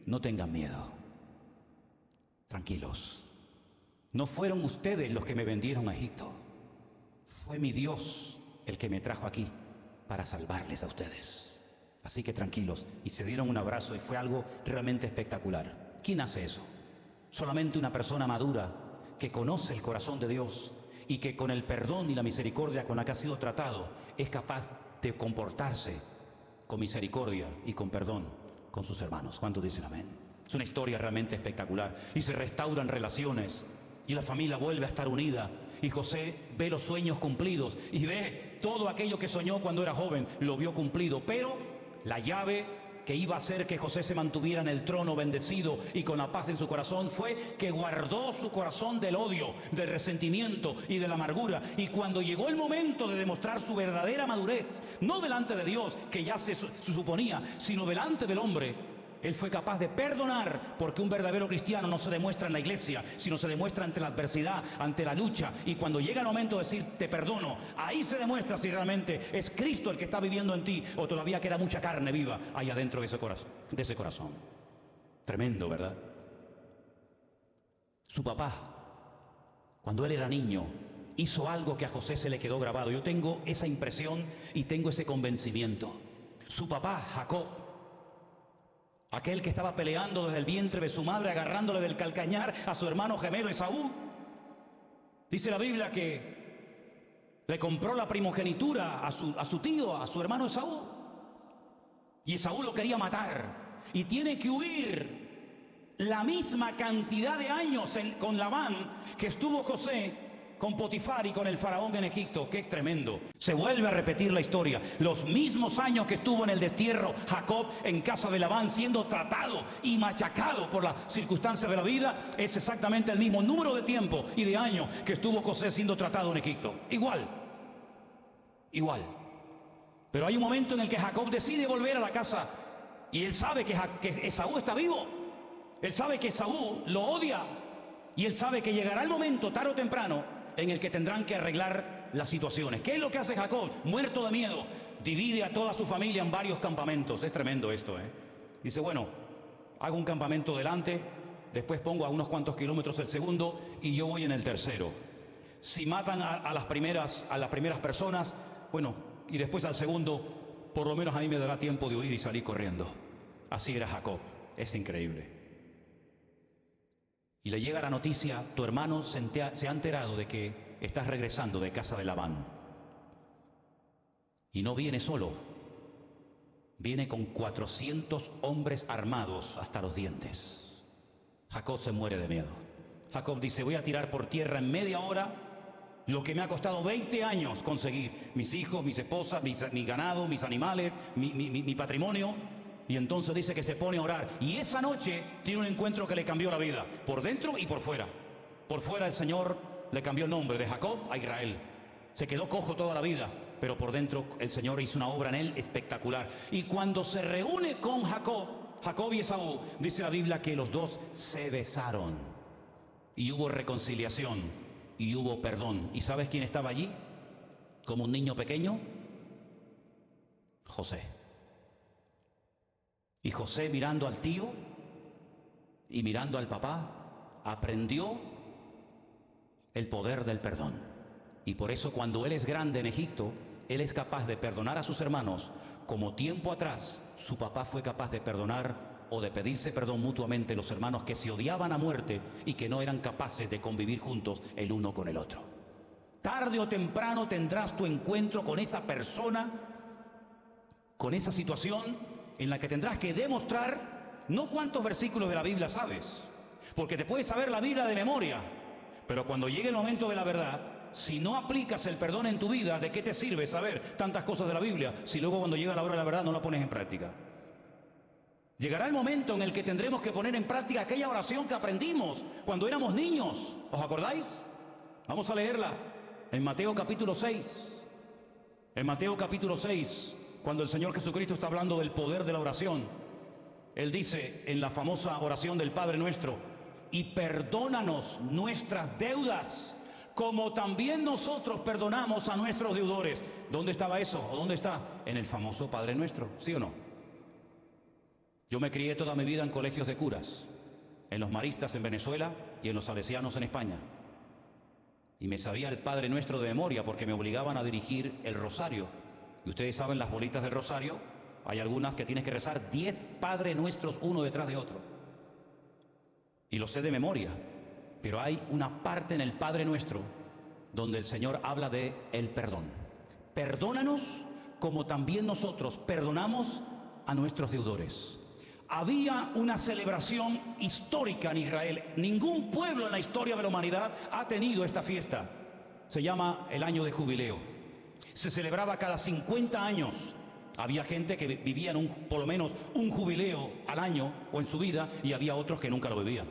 no tengan miedo, tranquilos. No fueron ustedes los que me vendieron a Egipto. Fue mi Dios el que me trajo aquí para salvarles a ustedes. Así que tranquilos. Y se dieron un abrazo y fue algo realmente espectacular. ¿Quién hace eso? Solamente una persona madura que conoce el corazón de Dios y que con el perdón y la misericordia con la que ha sido tratado es capaz de comportarse con misericordia y con perdón con sus hermanos. ¿Cuántos dicen amén? Es una historia realmente espectacular. Y se restauran relaciones y la familia vuelve a estar unida, y José ve los sueños cumplidos y ve todo aquello que soñó cuando era joven, lo vio cumplido. Pero la llave que iba a hacer que José se mantuviera en el trono bendecido y con la paz en su corazón fue que guardó su corazón del odio, del resentimiento y de la amargura. Y cuando llegó el momento de demostrar su verdadera madurez, no delante de Dios, que ya se suponía, sino delante del hombre, él fue capaz de perdonar, porque un verdadero cristiano no se demuestra en la iglesia, sino se demuestra ante la adversidad, ante la lucha. Y cuando llega el momento de decir te perdono, ahí se demuestra si realmente es Cristo el que está viviendo en ti o todavía queda mucha carne viva ahí adentro de ese corazón. Tremendo, ¿verdad? Su papá, cuando él era niño, hizo algo que a José se le quedó grabado. Yo tengo esa impresión y tengo ese convencimiento. Su papá, Jacob, aquel que estaba peleando desde el vientre de su madre, agarrándole del calcañar a su hermano gemelo Esaú. Dice la Biblia que le compró la primogenitura a su tío, a su hermano Esaú. Y Esaú lo quería matar. Y tiene que huir la misma cantidad de años con Labán que estuvo José con Potifar y con el faraón en Egipto. ¡Qué tremendo! Se vuelve a repetir la historia. Los mismos años que estuvo en el destierro Jacob en casa de Labán, siendo tratado y machacado por las circunstancias de la vida, es exactamente el mismo número de tiempo y de años que estuvo José siendo tratado en Egipto. Igual. Pero hay un momento en el que Jacob decide volver a la casa y él sabe que Esaú está vivo. Él sabe que Esaú lo odia y él sabe que llegará el momento, tarde o temprano, en el que tendrán que arreglar las situaciones. ¿Qué es lo que hace Jacob? Muerto de miedo, divide a toda su familia en varios campamentos. Es tremendo esto, ¿eh? Dice, bueno, hago un campamento delante, después pongo a unos cuantos kilómetros el segundo y yo voy en el tercero. Si matan a las primeras personas, bueno, y después al segundo, por lo menos a mí me dará tiempo de huir y salir corriendo. Así era Jacob. Es increíble. Y le llega la noticia: tu hermano se ha enterado de que estás regresando de casa de Labán. Y no viene solo, viene con 400 hombres armados hasta los dientes. Jacob se muere de miedo. Jacob dice: voy a tirar por tierra en media hora lo que me ha costado 20 años conseguir. Mis hijos, mis esposas, mi ganado, mis animales, mi patrimonio. Y entonces dice que se pone a orar. Y esa noche tiene un encuentro que le cambió la vida, por dentro y por fuera. Por fuera el Señor le cambió el nombre de Jacob a Israel. Se quedó cojo toda la vida, pero por dentro el Señor hizo una obra en él espectacular. Y cuando se reúne con Jacob y Esaú, dice la Biblia que los dos se besaron. Y hubo reconciliación y hubo perdón. ¿Y sabes quién estaba allí? como un niño pequeño? José. Y José, mirando al tío y mirando al papá, aprendió el poder del perdón. Y por eso cuando él es grande en Egipto, él es capaz de perdonar a sus hermanos, como tiempo atrás su papá fue capaz de perdonar o de pedirse perdón mutuamente los hermanos que se odiaban a muerte y que no eran capaces de convivir juntos el uno con el otro. Tarde o temprano tendrás tu encuentro con esa persona, con esa situación en la que tendrás que demostrar no cuántos versículos de la Biblia sabes, porque te puedes saber la Biblia de memoria, pero cuando llegue el momento de la verdad, si no aplicas el perdón en tu vida, ¿de qué te sirve saber tantas cosas de la Biblia si luego cuando llega la hora de la verdad no la pones en práctica? Llegará el momento en el que tendremos que poner en práctica aquella oración que aprendimos cuando éramos niños. ¿Os acordáis? Vamos a leerla en Mateo capítulo 6. En Mateo capítulo 6, cuando el Señor Jesucristo está hablando del poder de la oración, Él dice en la famosa oración del Padre Nuestro: y perdónanos nuestras deudas, como también nosotros perdonamos a nuestros deudores. ¿Dónde estaba eso? ¿O dónde está? En el famoso Padre Nuestro, ¿sí o no? Yo me crié toda mi vida en colegios de curas, en los maristas en Venezuela y en los salesianos en España. Y me sabía el Padre Nuestro de memoria porque me obligaban a dirigir el rosario. Y ustedes saben, las bolitas del rosario, hay algunas que tienes que rezar 10 Padre Nuestros uno detrás de otro. Y lo sé de memoria. Pero hay una parte en el Padre Nuestro donde el Señor habla de el perdón. Perdónanos como también nosotros perdonamos a nuestros deudores. Había una celebración histórica en Israel. Ningún pueblo en la historia de la humanidad ha tenido esta fiesta. Se llama el año de jubileo. Se celebraba cada 50 años. Había gente que vivía en por lo menos un jubileo al año o en su vida, y había otros que nunca lo vivían.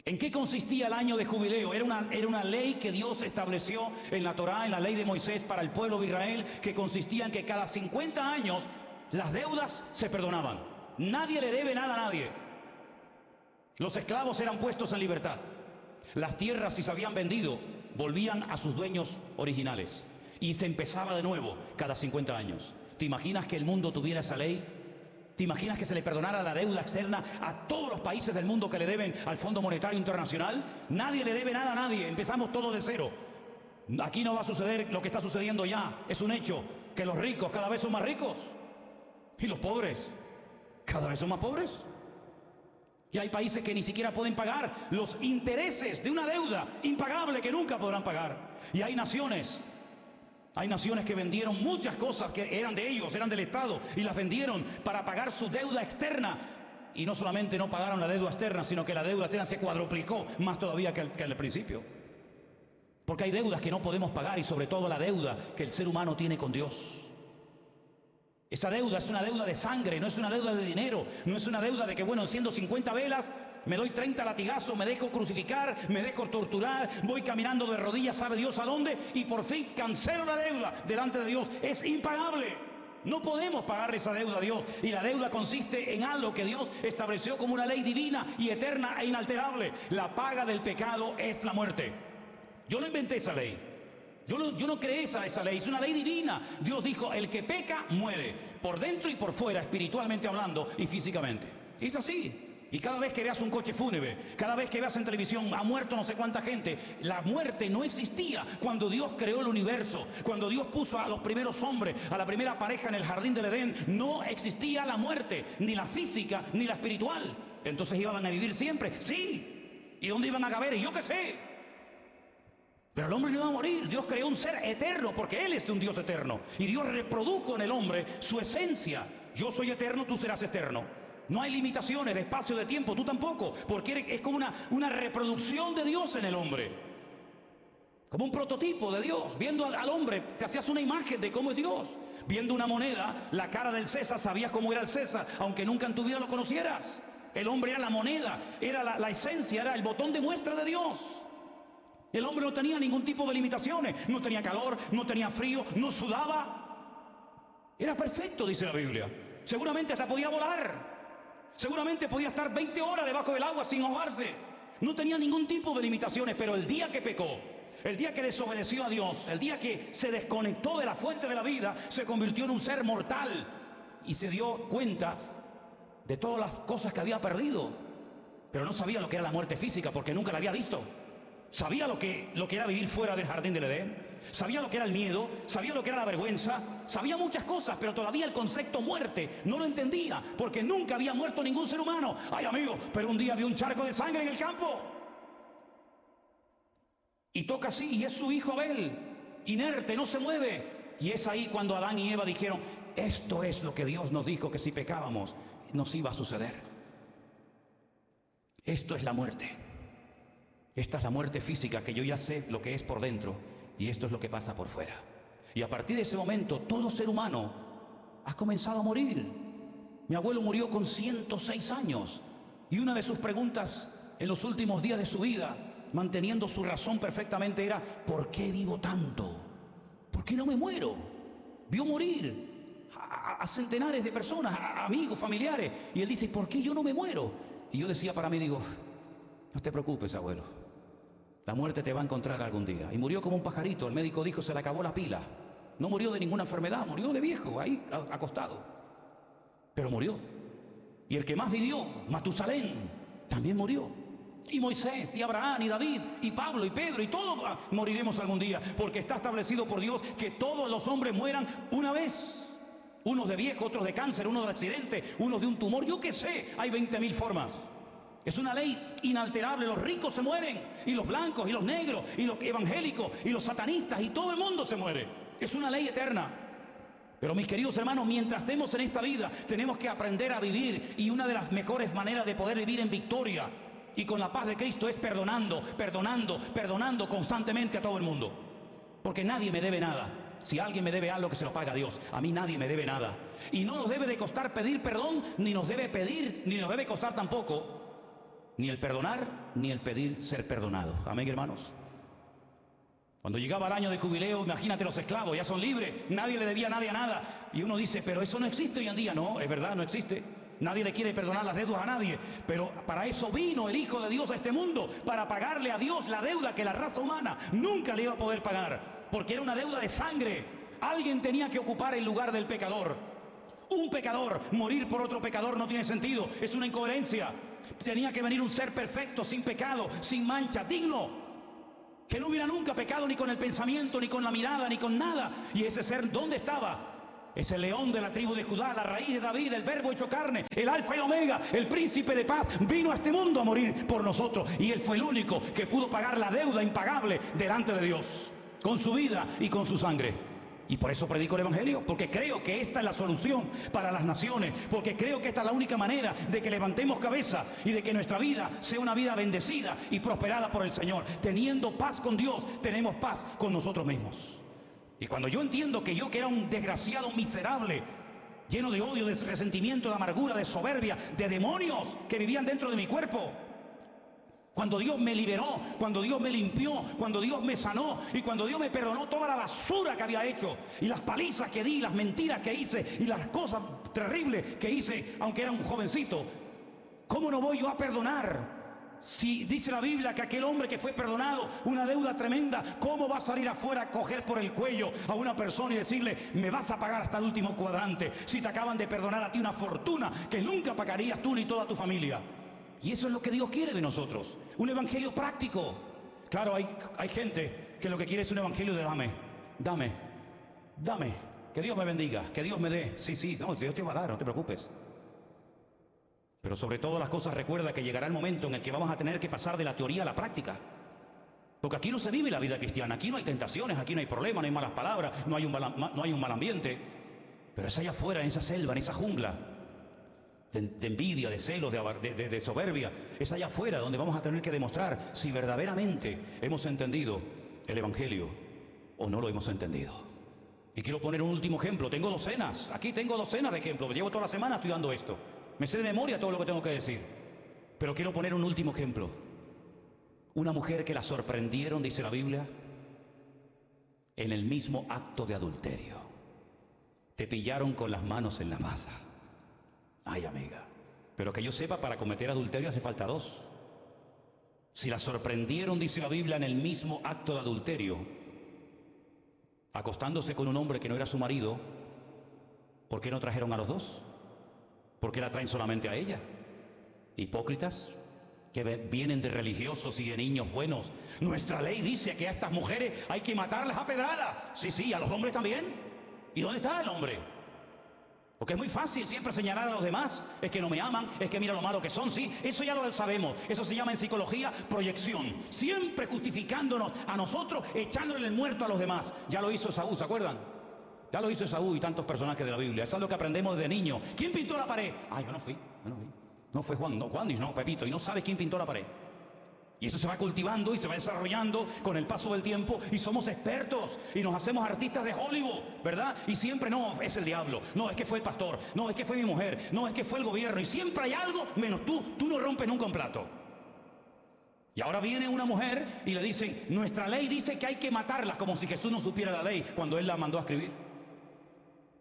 ¿En qué consistía el año de jubileo? Era una ley que Dios estableció en la Torá, en la ley de Moisés para el pueblo de Israel, que consistía en que cada 50 años las deudas se perdonaban. Nadie le debe nada a nadie. Los esclavos eran puestos en libertad. Las tierras, si se habían vendido, volvían a sus dueños originales. Y se empezaba de nuevo cada 50 años. ¿Te imaginas que el mundo tuviera esa ley? ¿Te imaginas que se le perdonara la deuda externa a todos los países del mundo que le deben al Fondo Monetario Internacional? Nadie le debe nada a nadie. Empezamos todo de cero. Aquí no va a suceder lo que está sucediendo ya. Es un hecho que los ricos cada vez son más ricos y los pobres cada vez son más pobres. Y hay países que ni siquiera pueden pagar los intereses de una deuda impagable que nunca podrán pagar. Y hay naciones que vendieron muchas cosas que eran de ellos, eran del Estado, y las vendieron para pagar su deuda externa. Y no solamente no pagaron la deuda externa, sino que la deuda externa se cuadruplicó más todavía que al principio. Porque hay deudas que no podemos pagar, y sobre todo la deuda que el ser humano tiene con Dios. Esa deuda es una deuda de sangre, no es una deuda de dinero, no es una deuda de que, bueno, enciendo 50 velas, me doy 30 latigazos, me dejo crucificar, me dejo torturar, voy caminando de rodillas, sabe Dios a dónde, y por fin cancelo la deuda delante de Dios. Es impagable. No podemos pagar esa deuda a Dios. Y la deuda consiste en algo que Dios estableció como una ley divina y eterna e inalterable. La paga del pecado es la muerte. Yo no inventé esa ley. Yo no creé esa ley, es una ley divina. Dios dijo: el que peca muere, por dentro y por fuera, espiritualmente hablando y físicamente. Es así. Y cada vez que veas un coche fúnebre, cada vez que veas en televisión ha muerto no sé cuánta gente, la muerte no existía cuando Dios creó el universo. Cuando Dios puso a los primeros hombres, a la primera pareja en el jardín del Edén, no existía la muerte, ni la física ni la espiritual. Entonces iban a vivir siempre, sí. ¿Y dónde iban a caber? Yo qué sé. Pero el hombre no iba a morir. Dios creó un ser eterno porque Él es un Dios eterno. Y Dios reprodujo en el hombre su esencia. Yo soy eterno, tú serás eterno. No hay limitaciones de espacio, de tiempo, tú tampoco. Porque es como una reproducción de Dios en el hombre. Como un prototipo de Dios. Viendo al hombre, te hacías una imagen de cómo es Dios. Viendo una moneda, la cara del César, sabías cómo era el César, aunque nunca en tu vida lo conocieras. El hombre era la moneda, era la esencia, era el botón de muestra de Dios. El hombre no tenía ningún tipo de limitaciones, no tenía calor, no tenía frío, no sudaba. Era perfecto, dice la Biblia. Seguramente hasta podía volar. Seguramente podía estar 20 horas debajo del agua sin ahogarse. No tenía ningún tipo de limitaciones, pero el día que pecó, El día que desobedeció a Dios, el día que se desconectó de la fuente de la vida, se convirtió en un ser mortal y se dio cuenta de todas las cosas que había perdido. Pero no sabía lo que era la muerte física porque nunca la había visto. Sabía lo que era vivir fuera del jardín del Edén, sabía lo que era el miedo, sabía lo que era la vergüenza, sabía muchas cosas, pero todavía el concepto muerte no lo entendía, porque nunca había muerto ningún ser humano. Ay, amigo, pero un día vio un charco de sangre en el campo y toca así, y es su hijo Abel, inerte, no se mueve. Y es ahí cuando Adán y Eva dijeron: esto es lo que Dios nos dijo, que si pecábamos nos iba a suceder. Esto es la muerte. Esta es la muerte física, que yo ya sé lo que es por dentro, y esto es lo que pasa por fuera. Y a partir de ese momento, todo ser humano ha comenzado a morir. Mi abuelo murió con 106 años, y una de sus preguntas en los últimos días de su vida, manteniendo su razón perfectamente, era: ¿por qué vivo tanto? ¿Por qué no me muero? Vio morir a centenares de personas, a amigos, familiares, y él dice: ¿por qué yo no me muero? Y yo decía para mí, digo: no te preocupes, abuelo, la muerte te va a encontrar algún día. Y murió como un pajarito. El médico dijo: se le acabó la pila. No murió de ninguna enfermedad, murió de viejo, ahí acostado. Pero murió. Y el que más vivió, Matusalén, también murió. Y Moisés, y Abraham, y David, y Pablo, y Pedro, y todos moriremos algún día, porque está establecido por Dios que todos los hombres mueran una vez. Unos de viejo, otros de cáncer, unos de accidente, unos de un tumor, yo qué sé, hay 20.000 formas. Es una ley inalterable. Los ricos se mueren, y los blancos, y los negros, y los evangélicos, y los satanistas, y todo el mundo se muere. Es una ley eterna. Pero mis queridos hermanos, mientras estemos en esta vida, tenemos que aprender a vivir, y una de las mejores maneras de poder vivir en victoria y con la paz de Cristo es perdonando, perdonando, perdonando constantemente a todo el mundo. Porque nadie me debe nada. Si alguien me debe algo, que se lo paga Dios. A mí nadie me debe nada. Y no nos debe de costar pedir perdón, ni nos debe costar tampoco ni el perdonar, ni el pedir ser perdonado. Amén, hermanos. Cuando llegaba el año de jubileo, imagínate, los esclavos ya son libres, nadie le debía a nadie nada. Y uno dice: pero eso no existe hoy en día. No, es verdad, no existe. Nadie le quiere perdonar las deudas a nadie. Pero para eso vino el Hijo de Dios a este mundo, para pagarle a Dios la deuda que la raza humana nunca le iba a poder pagar, porque era una deuda de sangre. Alguien tenía que ocupar el lugar del pecador. Un pecador, morir por otro pecador no tiene sentido, es una incoherencia. Tenía que venir un ser perfecto, sin pecado, sin mancha, digno, que no hubiera nunca pecado ni con el pensamiento, ni con la mirada, ni con nada. Y ese ser, ¿dónde estaba? Es el león de la tribu de Judá, la raíz de David, el verbo hecho carne, el alfa y omega, el príncipe de paz. Vino a este mundo a morir por nosotros, y él fue el único que pudo pagar la deuda impagable delante de Dios, con su vida y con su sangre. Y por eso predico el Evangelio, porque creo que esta es la solución para las naciones, porque creo que esta es la única manera de que levantemos cabeza y de que nuestra vida sea una vida bendecida y prosperada por el Señor. Teniendo paz con Dios, tenemos paz con nosotros mismos. Y cuando yo entiendo que yo, que era un desgraciado miserable, lleno de odio, de resentimiento, de amargura, de soberbia, de demonios que vivían dentro de mi cuerpo, cuando Dios me liberó, cuando Dios me limpió, cuando Dios me sanó, y cuando Dios me perdonó toda la basura que había hecho, y las palizas que di, las mentiras que hice, y las cosas terribles que hice, aunque era un jovencito, ¿cómo no voy yo a perdonar? Si dice la Biblia que aquel hombre que fue perdonado, una deuda tremenda, ¿cómo va a salir afuera a coger por el cuello a una persona y decirle: me vas a pagar hasta el último cuadrante, si te acaban de perdonar a ti una fortuna que nunca pagarías tú ni toda tu familia? Y eso es lo que Dios quiere de nosotros, un evangelio práctico. Claro, hay gente que lo que quiere es un evangelio de dame, que Dios me bendiga, que Dios me dé. Sí, no, Dios te va a dar, no te preocupes. Pero sobre todas las cosas, recuerda que llegará el momento en el que vamos a tener que pasar de la teoría a la práctica. Porque aquí no se vive la vida cristiana, aquí no hay tentaciones, aquí no hay problemas, no hay malas palabras, no hay un mal ambiente. Pero es allá afuera, en esa selva, en esa jungla de envidia, de celos, de soberbia, es allá afuera donde vamos a tener que demostrar si verdaderamente hemos entendido el Evangelio o no lo hemos entendido. Y quiero poner un último ejemplo. Tengo docenas, aquí tengo docenas de ejemplos. Llevo toda la semana estudiando esto, me sé de memoria todo lo que tengo que decir. Pero quiero poner un último ejemplo. Una mujer que la sorprendieron, dice la Biblia, en el mismo acto de adulterio. Te pillaron con las manos en la masa. Ay, amiga, pero que yo sepa, para cometer adulterio hace falta dos. Si la sorprendieron, dice la Biblia, en el mismo acto de adulterio, acostándose con un hombre que no era su marido, ¿por qué no trajeron a los dos? ¿Por qué la traen solamente a ella? Hipócritas, que vienen de religiosos y de niños buenos. Nuestra ley dice que a estas mujeres hay que matarlas a pedradas. Sí, sí, a los hombres también. ¿Y dónde está el hombre? Porque es muy fácil siempre señalar a los demás. Es que no me aman, es que mira lo malo que son. Sí, eso ya lo sabemos. Eso se llama en psicología proyección. Siempre justificándonos a nosotros, echándole el muerto a los demás. Ya lo hizo Esaú, ¿se acuerdan? Ya lo hizo Esaú y tantos personajes de la Biblia. Eso es lo que aprendemos desde niño. ¿Quién pintó la pared? Ah, yo no fui. No fue Juan, no Juan, no Pepito. Y no sabes quién pintó la pared. Y eso se va cultivando y se va desarrollando con el paso del tiempo y somos expertos y nos hacemos artistas de Hollywood, ¿verdad? Y siempre no, es el diablo, no, es que fue el pastor, no, es que fue mi mujer, no, es que fue el gobierno y siempre hay algo menos tú no rompes nunca un plato. Y ahora viene una mujer y le dicen, nuestra ley dice que hay que matarlas, como si Jesús no supiera la ley cuando él la mandó a escribir.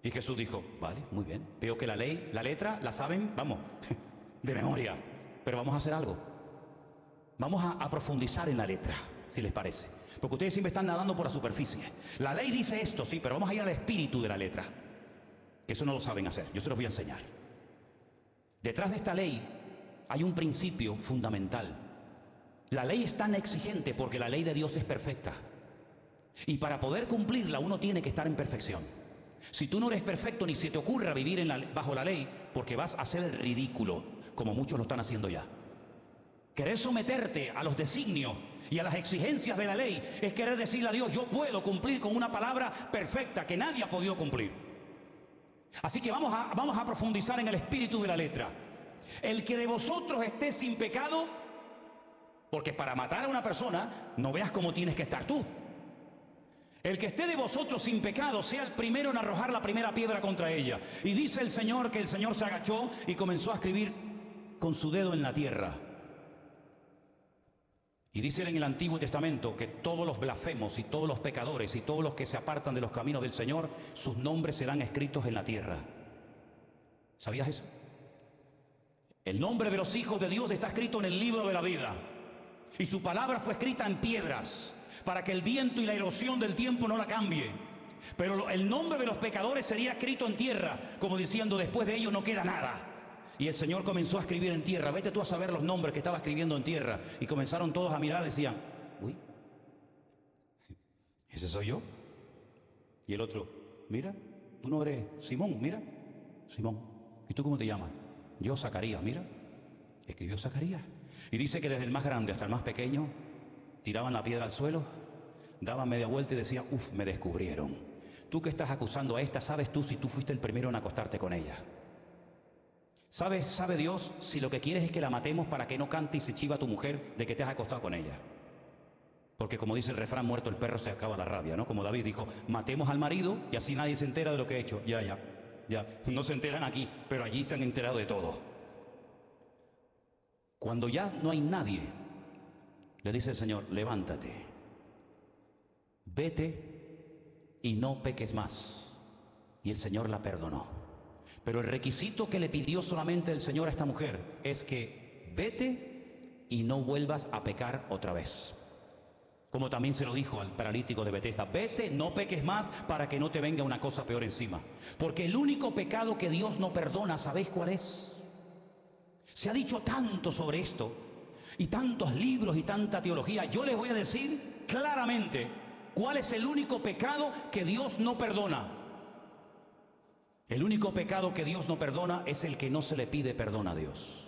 Y Jesús dijo, vale, muy bien, veo que la ley, la letra, la saben, vamos, de memoria, pero vamos a hacer algo. Vamos a profundizar en la letra, si les parece. Porque ustedes siempre están nadando por la superficie. La ley dice esto, sí, pero vamos a ir al espíritu de la letra. Que eso no lo saben hacer, yo se los voy a enseñar. Detrás de esta ley hay un principio fundamental. La ley es tan exigente porque la ley de Dios es perfecta. Y para poder cumplirla uno tiene que estar en perfección. Si tú no eres perfecto ni se te ocurra vivir bajo la ley, porque vas a hacer el ridículo, como muchos lo están haciendo ya. Querer someterte a los designios y a las exigencias de la ley es querer decirle a Dios, yo puedo cumplir con una palabra perfecta que nadie ha podido cumplir. Así que vamos a profundizar en el espíritu de la letra. El que de vosotros esté sin pecado, porque para matar a una persona no veas cómo tienes que estar tú. El que esté de vosotros sin pecado sea el primero en arrojar la primera piedra contra ella. Y dice el Señor que el Señor se agachó y comenzó a escribir con su dedo en la tierra. Y dice en el Antiguo Testamento que todos los blasfemos y todos los pecadores y todos los que se apartan de los caminos del Señor, sus nombres serán escritos en la tierra. ¿Sabías eso? El nombre de los hijos de Dios está escrito en el libro de la vida. Y su palabra fue escrita en piedras para que el viento y la erosión del tiempo no la cambie. Pero el nombre de los pecadores sería escrito en tierra, como diciendo, después de ello no queda nada. Y el Señor comenzó a escribir en tierra. Vete tú a saber los nombres que estaba escribiendo en tierra. Y comenzaron todos a mirar y decían, uy, ¿ese soy yo? Y el otro, mira, tú no eres Simón, mira, Simón. ¿Y tú cómo te llamas? Yo, Zacarías, mira. Escribió Zacarías. Y dice que desde el más grande hasta el más pequeño, tiraban la piedra al suelo, daban media vuelta y decían, uf, me descubrieron. Tú que estás acusando a esta, ¿sabes tú si tú fuiste el primero en acostarte con ella? ¿Sabe Dios si lo que quieres es que la matemos para que no cante y se chiva a tu mujer de que te has acostado con ella? Porque como dice el refrán, muerto el perro se acaba la rabia, ¿no? Como David dijo, matemos al marido y así nadie se entera de lo que he hecho. Ya. No se enteran aquí, pero allí se han enterado de todo. Cuando ya no hay nadie, le dice el Señor, levántate, vete y no peques más. Y el Señor la perdonó. Pero el requisito que le pidió solamente el Señor a esta mujer es que vete y no vuelvas a pecar otra vez. Como también se lo dijo al paralítico de Betesda, vete, no peques más para que no te venga una cosa peor encima. Porque el único pecado que Dios no perdona, ¿sabéis cuál es? Se ha dicho tanto sobre esto y tantos libros y tanta teología. Yo les voy a decir claramente cuál es el único pecado que Dios no perdona. El único pecado que Dios no perdona es el que no se le pide perdón a Dios.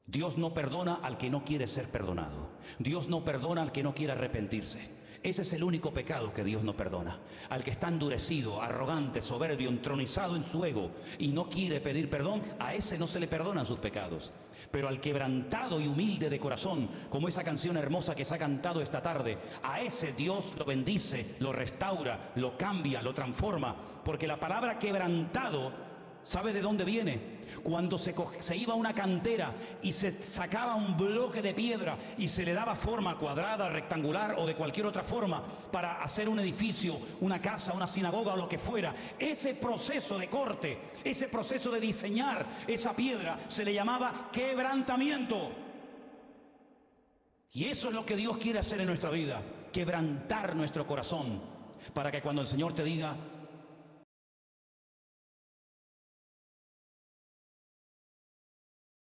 Dios no perdona al que no quiere ser perdonado. Dios no perdona al que no quiere arrepentirse. Ese es el único pecado que Dios no perdona. Al que está endurecido, arrogante, soberbio, entronizado en su ego y no quiere pedir perdón, a ese no se le perdonan sus pecados. Pero al quebrantado y humilde de corazón, como esa canción hermosa que se ha cantado esta tarde, a ese Dios lo bendice, lo restaura, lo cambia, lo transforma. Porque la palabra quebrantado, ¿sabe de dónde viene? Cuando se iba a una cantera y se sacaba un bloque de piedra y se le daba forma cuadrada, rectangular o de cualquier otra forma para hacer un edificio, una casa, una sinagoga o lo que fuera. Ese proceso de corte, ese proceso de diseñar esa piedra se le llamaba quebrantamiento. Y eso es lo que Dios quiere hacer en nuestra vida, quebrantar nuestro corazón, para que cuando el Señor te diga,